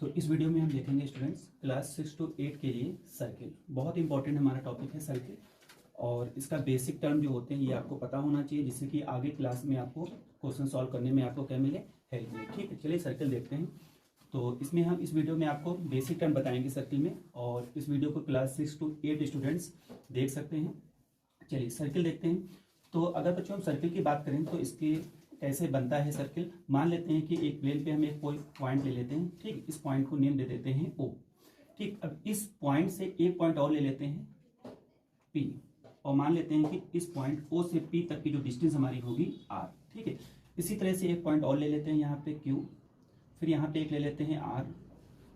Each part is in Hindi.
तो इस वीडियो में हम देखेंगे स्टूडेंट्स क्लास 6 to 8 के लिए सर्किल। बहुत इंपॉर्टेंट हमारा टॉपिक है सर्किल, और इसका बेसिक टर्म जो होते हैं ये आपको पता होना चाहिए, जिससे कि आगे क्लास में आपको क्वेश्चन सॉल्व करने में आपको क्या मिले, हेल्प मिले। ठीक है, चलिए सर्किल देखते हैं। तो इसमें हम इस वीडियो में आपको बेसिक टर्म बताएंगे सर्किल में, और इस वीडियो को क्लास 6 to 8 स्टूडेंट्स देख सकते हैं। चलिए सर्किल देखते हैं। तो अगर बच्चों हम सर्किल की बात करें तो इसके कैसे बनता है सर्किल। मान लेते हैं कि एक प्लेन पे हम एक कोई पॉइंट ले लेते हैं। ठीक, इस पॉइंट को नेम दे देते हैं ओ। ठीक, अब इस पॉइंट से एक पॉइंट और ले लेते हैं पी, और मान लेते हैं कि इस पॉइंट ओ से पी तक की जो डिस्टेंस हमारी होगी आर। ठीक है, इसी तरह से एक पॉइंट और ले लेते हैं यहाँ पे क्यू, फिर यहाँ पे एक ले लेते हैं आर,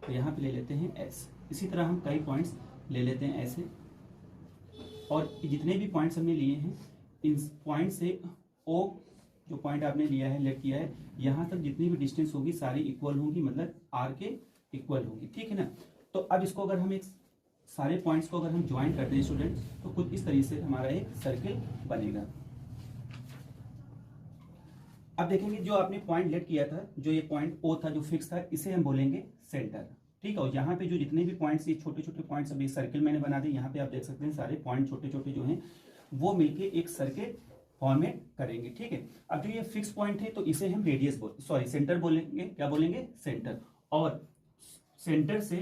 तो यहाँ पे ले लेते हैं एस। इसी तरह हम कई पॉइंट्स ले लेते हैं ऐसे, और जितने भी पॉइंट्स हमने लिए हैं इन पॉइंट से ओ जो पॉइंट आपने लिया है, लेट किया है, यहाँ तक जितनी भी डिस्टेंस होगी सारी इक्वल होंगी, मतलब आर के इक्वल होगी। ठीक है ना। तो अब इसको अगर हम एक सारे पॉइंट्स को अगर हम ज्वाइन करते हैं स्टूडेंट्स, तो कुछ इस तरीके से हमारा एक सर्किल बनेगा। अब देखेंगे जो आपने पॉइंट लेट किया था, जो ये पॉइंट ओ था जो फिक्स था, इसे हम बोलेंगे सेंटर। ठीक है, और यहाँ पे जो जितने भी पॉइंट्स, ये छोटे छोटे पॉइंट्स, अभी सर्किल मैंने बना दिए, यहाँ पे आप देख सकते हैं सारे पॉइंट छोटे छोटे जो हैं वो मिलके एक सर्किल फॉर्मेट करेंगे। ठीक है, अब जो ये फिक्स पॉइंट है तो इसे हम रेडियस सेंटर बोलेंगे। क्या बोलेंगे? सेंटर। और सेंटर से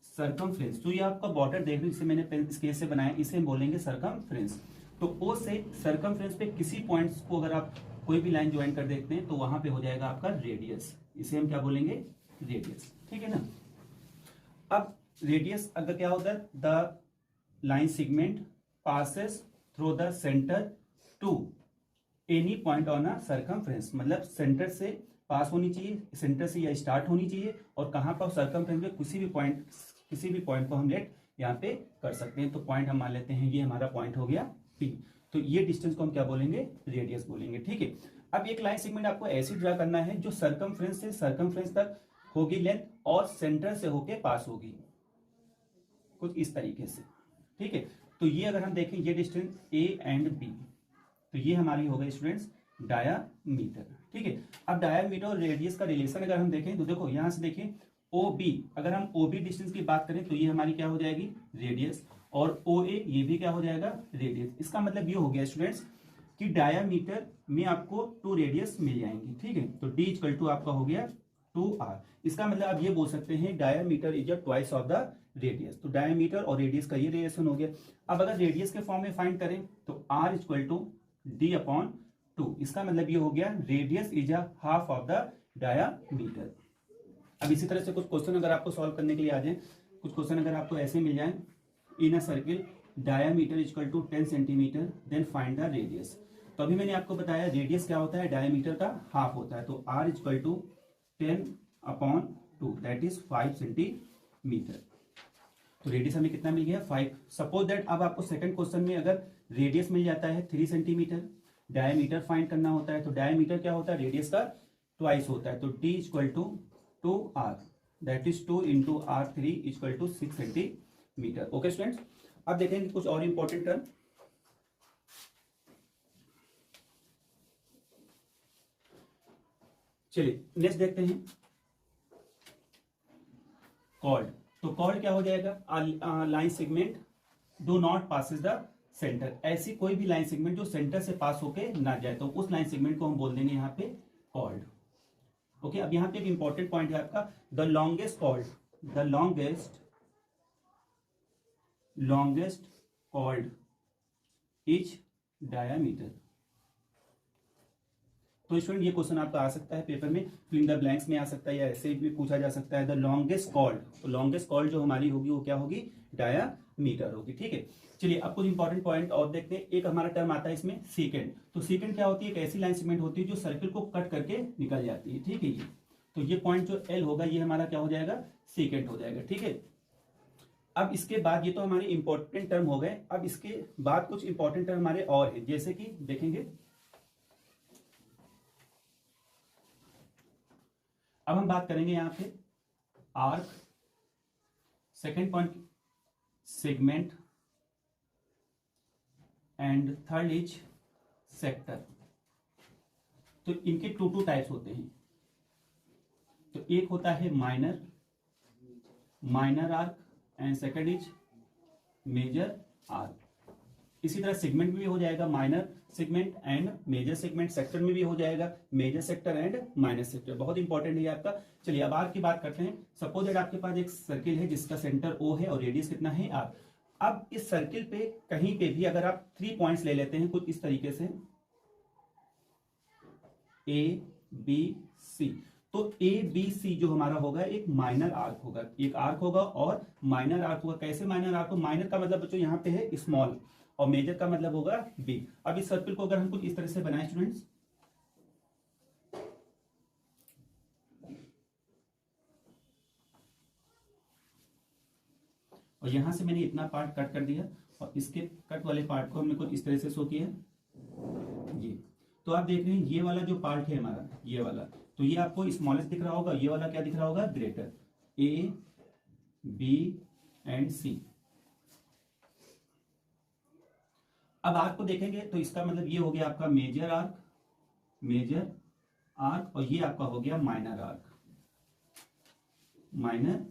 सरकमफ्रेंस, तो ये आपका बॉर्डर देख रहे, जिसे मैंने स्केच से बनाया, इसे हम बोलेंगे सरकमफ्रेंस। तो ओ से सरकमफ्रेंस पे किसी पॉइंट्स को अगर आप कोई भी लाइन ज्वाइन कर देते हैं तो वहां पे हो जाएगा आपका रेडियस। इसे हम क्या बोलेंगे? रेडियस। ठीक है ना। अब रेडियस अगर क्या होता है, the line segment passes through the centre to any point on a circumference, मतलब सेंटर से पास होनी चाहिए, सेंटर से या स्टार्ट होनी चाहिए, और कहां पर सरकमफ्रेंस में किसी भी पॉइंट को हम लेट यहाँ पे कर सकते हैं। तो पॉइंट हम मान लेते हैं ये हमारा पॉइंट हो गया पी, तो ये डिस्टेंस को हम क्या बोलेंगे? रेडियस बोलेंगे। ठीक है, अब एक लाइन सेगमेंट आपको ऐसी ड्रा करना है जो सरकमफ्रेंस से सरकमफ्रेंस तक होगी लेंथ, और सेंटर से होके पास होगी, कुछ इस तरीके से। ठीक है, तो ये अगर हम देखें ये डिस्टेंस ए एंड बी, तो ये हमारी हो गई स्टूडेंट्स डायामीटर। ठीक है, अब डायामीटर और रेडियस का रिलेशन अगर हम देखें तो देखो यहां से देखें ओ बी, अगर हम ओ बी डिस्टेंस की बात करें तो ये हमारी क्या हो जाएगी? रेडियस। और ओ ए ये भी क्या हो जाएगा? रेडियस। इसका मतलब ये हो गया स्टूडेंट्स कि डायामीटर में आपको 2 रेडियस मिल जाएंगी। ठीक है, तो डी इक्वल टू आपका हो गया 2r। इसका मतलब आप ये बोल सकते हैं diameter is a twice of the radius. तो डायामीटर और रेडियस का ये रिलेशन हो गया। अब अगर रेडियस के फॉर्म में फाइंड करें तो r equal to D upon 2। इसका मतलब ये हो गया radius is a half of the diameter. अब इसी तरह से कुछ क्वेश्चन अगर आपको सॉल्व करने के लिए आ जाए, कुछ क्वेश्चन अगर आपको ऐसे मिल जाए, in a circle diameter equal to 10 centimetre, then find the radius. तो अभी मैंने आपको बताया रेडियस क्या होता है? डायामीटर का हाफ होता है। तो r equal to 10 upon 2, that is 5 centimetre. तो रेडियस हमें कितना मिल गया? 5। सपोज दैट अब आपको सेकंड क्वेश्चन में अगर रेडियस मिल जाता है 3 सेंटीमीटर, डायमीटर फाइंड करना होता है, तो डायमीटर क्या होता है? रेडियस का ट्वाइस होता है। तो d equal to 2r, that is 2 into r3 equal to 6 centimetre. Okay students, अब देखेंगे कुछ और इंपॉर्टेंट टर्म। चलिए नेक्स्ट देखते हैं कॉर्ड। तो कॉर्ड क्या हो जाएगा? Line segment do not passes the centre. ऐसी कोई भी लाइन सेगमेंट जो सेंटर से पास होके ना जाए, तो उस लाइन सेगमेंट को हम बोल देंगे यहाँ पे कॉर्ड। ओके, अब यहाँ पे एक इंपॉर्टेंट पॉइंट है आपका, the longest chord, the longest chord is diameter. तो स्टूडेंट ये क्वेश्चन आपका आ सकता है पेपर में, फिल इन द ब्लैंक्स में आ सकता है, या ऐसे भी पूछा जा सकता है। द लॉन्गेस्ट कॉर्ड, तो लॉन्गेस्ट कॉर्ड जो हमारी होगी वो क्या होगी? डायामीटर होगी। ठीक है, चलिए अब कुछ इंपॉर्टेंट पॉइंट और देखते हैं। एक हमारा टर्म आता है इसमें सीकेंड। तो सीकेंड क्या होती है? एक ऐसी लाइन सेगमेंट होती है जो सर्किल को कट करके निकल जाती है। ठीक है, ये तो ये पॉइंट जो एल होगा ये हमारा क्या हो जाएगा? सीकेंड हो जाएगा। ठीक है, अब इसके बाद ये तो हमारे इंपॉर्टेंट टर्म हो गए। अब इसके बाद कुछ इंपॉर्टेंट टर्म हमारे और है, जैसे कि देखेंगे। अब हम बात करेंगे यहां पे arc, second point segment, and third is sector. तो इनके टू टाइप्स होते हैं। तो एक होता है minor minor arc and second is major arc. इसी तरह सेगमेंट में भी हो जाएगा minor segment and major segment, sector में भी हो जाएगा major sector and minor sector. बहुत इंपॉर्टेंट है आपका। चलिए अब आर्क की बात करते हैं। सपोज दैट आपके पास एक सर्किल है जिसका सेंटर O है और रेडियस कितना है R। अब इस सर्किल पे कहीं पे भी अगर आप 3 पॉइंट्स ले लेते हैं कुछ इस तरीके से A B C, तो A B C जो हमारा होगा एक माइनर आर्क होगा, एक आर्क होगा और माइनर आर्क होगा। कैसे माइनर आर्क हो? माइनर का मतलब बच्चों यहाँ पे है स्मॉल और मेजर का मतलब होगा बिग। अब इस सर्किल को अगर हम कुछ इस तरह से बनाए स्टूडेंट्स, और यहां से मैंने इतना पार्ट कट कर दिया और इसके कट वाले पार्ट को हमने कुछ इस तरह से शो किया ये। तो आप देख रहे हैं ये वाला जो पार्ट है हमारा, ये वाला, तो ये आपको स्मॉलेस्ट दिख रहा होगा, ये वाला क्या दिख रहा होगा? Greater. A B and C। अब आर्क को देखेंगे तो इसका मतलब ये हो गया आपका मेजर आर्क, मेजर आर्क, और ये आपका हो गया माइनर आर्क, माइनर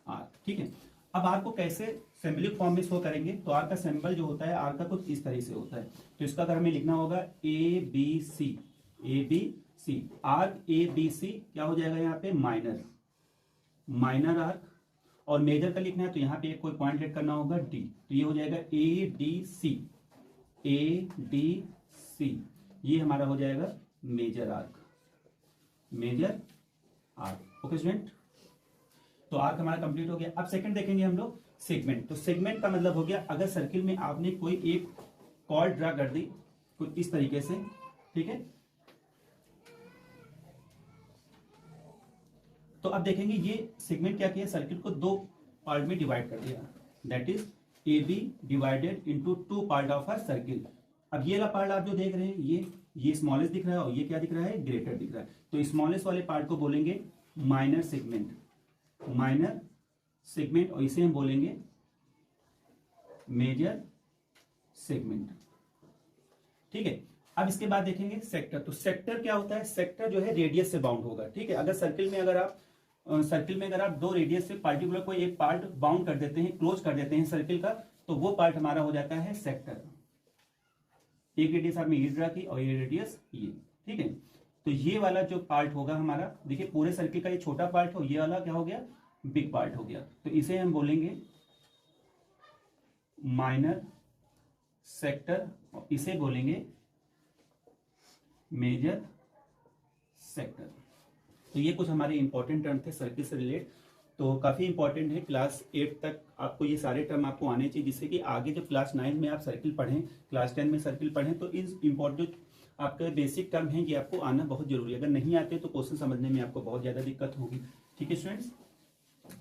आर्क। ठीक है। अब आर्क को कैसे सिंबलिक फॉर्म में शो करेंगे? तो आर्क का सिंबल जो होता है आर्क का कुछ इस तरह से होता है। तो इसका अगर हमें लिखना होगा ABC, ABC, आर्क ABC क्या हो जाएगा यहाँ पे? Minor, minor arc. और मेजर का लिखना है तो यहाँ पे एक कोई पॉइंट लेट करना होगा D, तो ये हो जाएगा ADC, ADC, ये हमारा हो जाएगा major arc, major arc. Okay student, तो आर्क हमारा कंप्लीट हो गया। अब सेकंड देखेंगे हम लोग सेगमेंट। तो सेगमेंट का मतलब हो गया अगर सर्किल में आपने कोई एक कॉर्ड ड्रा कर दी कुछ इस तरीके से, ठीक है, तो अब देखेंगे ये सेगमेंट क्या किया? सर्किल को 2 पार्ट में डिवाइड कर दिया, that is AB divided into 2 part of a circle. अब ये वाला पार्ट आप जो देख रहे हैं ये स्मॉलेस्ट दिख रहा है और ये क्या दिख रहा है? ग्रेटर दिख रहा है। तो स्मॉलेस्ट वाले पार्ट को बोलेंगे माइनर सेगमेंट, माइनर सेगमेंट, और इसे हम बोलेंगे मेजर सेगमेंट। ठीक है। अब इसके बाद देखेंगे सेक्टर। तो सेक्टर क्या होता है? सेक्टर जो है रेडियस से बाउंड होगा। ठीक है। अगर सर्किल में अगर आप 2 रेडियस से पार्टिकुलर कोई एक पार्ट बाउंड कर देते हैं, क्लोज कर देते हैं सर्किल का, तो वो पार्ट हमारा हो जाता है सेक्टर। एक रेडियस आपने ये ड्रा की और ये रेडियस ये। ठीक है। तो ये वाला जो पार्ट होगा हमारा, देखिए पूरे सर्किल का ये छोटा पार्ट हो, ये वाला क्या हो गया? बिग पार्ट हो गया। तो इसे हम बोलेंगे माइनर सेक्टर और इसे बोलेंगे मेजर सेक्टर। तो ये कुछ हमारे इंपॉर्टेंट टर्म थे सर्किल से रिलेट। तो काफी इंपॉर्टेंट है, क्लास 8 तक आपको ये सारे टर्म आपको आने चाहिए, जिससे कि आगे जब क्लास 9 में आप सर्किल पढ़ें, क्लास 10 में सर्किल पढ़ें, तो इन इंपॉर्टेंट आपके बेसिक टर्म है ये आपको आना बहुत जरूरी है। अगर नहीं आते तो क्वेश्चन समझने में आपको बहुत ज्यादा दिक्कत होगी। ठीक है स्टूडेंट्स,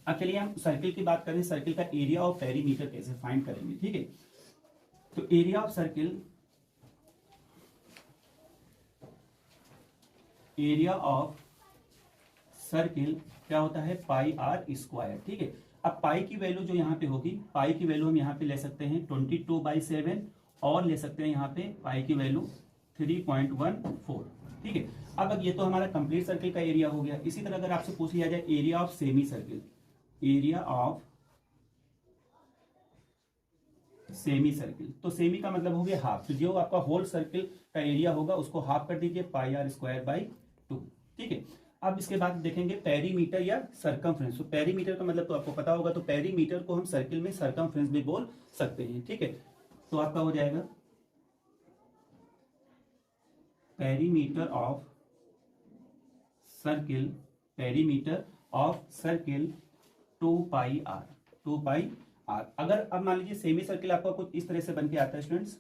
अब चलिए हम सर्किल की बात करें। सर्किल का एरिया और पेरीमीटर कैसे फाइंड करेंगे। ठीक है। तो area of circle, area of circle क्या होता है? पाई आर स्क्वायर। ठीक है। अब पाई की वैल्यू जो यहाँ पे होगी, पाई की वैल्यू हम यहाँ पे ले सकते हैं 22/7 और ले सकते हैं यहाँ पे पाई की वैल्यू 3.14। ठीक है। अब ये तो हमारा कंप्लीट सर्किल का एरिया हो गया। इसी तरह अगर आपसे पूछ लिया जाए area of semi circle, area of semi circle, तो सेमी का मतलब हो गया हाफ। तो जो आपका होल सर्किल का एरिया होगा उसको हाफ कर दीजिए पाई आर स्क्वायर बाई 2। ठीक है। अब इसके बाद देखेंगे पेरीमीटर या सरकमफ्रेंस। तो पेरीमीटर का मतलब तो आपको पता होगा, तो पेरीमीटर को हम सर्किल में सरकमफ्रेंस भी बोल सकते हैं। ठीक है। तो आपका हो जाएगा perimeter of circle, perimeter of circle 2πr, 2πr। अगर अब मान लीजिए सेमी सर्किल आपका कुछ इस तरह से बन के आता है स्टूडेंट्स,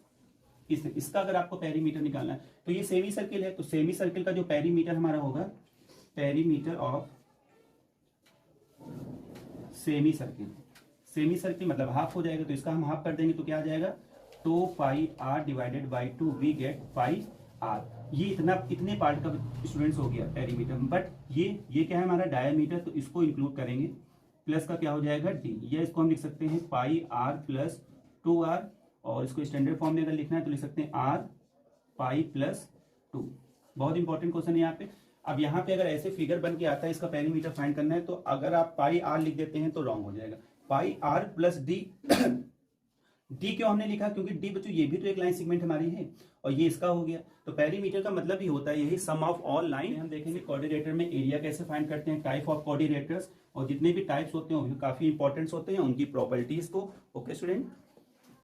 इसका अगर आपको पेरीमीटर निकालना है तो ये सेमी सर्किल है, तो सेमी सर्किल का जो पेरीमीटर हमारा होगा, perimeter of semi circle, semi circle मतलब हाफ हो जाएगा, तो इसका हम हाफ कर देंगे तो क्या आ जाएगा? 2πr divided by 2 we get pi R. ये इतने पार्ट का स्टूडेंट्स हो गया पेरीमीटर। बट ये क्या है हमारा? डायमीटर, तो इसको इंक्लूड करेंगे। प्लस का क्या हो जाएगा? डी, या इसको हम लिख सकते हैं पाई आर प्लस 2r, और इसको स्टैंडर्ड फॉर्म में अगर लिखना है तो लिख सकते हैं आर पाई प्लस 2। बहुत इंपॉर्टेंट क्वेश्चन है यहाँ पे। अब यहाँ पे अगर ऐसे फिगर बन के आता है, इसका पेरीमीटर फाइंड करना है, तो अगर आप पाई आर लिख देते हैं तो रॉन्ग हो जाएगा। पाई आर प्लस डी डी क्यों हमने लिखा, क्योंकि डी बच्चों ये भी तो एक लाइन सेगमेंट हमारी है और ये इसका हो गया। तो पेरीमीटर का मतलब ही होता है यही सम ऑफ ऑल लाइन। हम देखेंगे कोऑर्डिनेटर में एरिया कैसे फाइंड करते हैं, टाइप ऑफ कोऑर्डिनेटर्स, और जितने भी टाइप्स होते हैं वो काफी इंपॉर्टेंट होते हैं, उनकी प्रॉपर्टीज को। Okay student.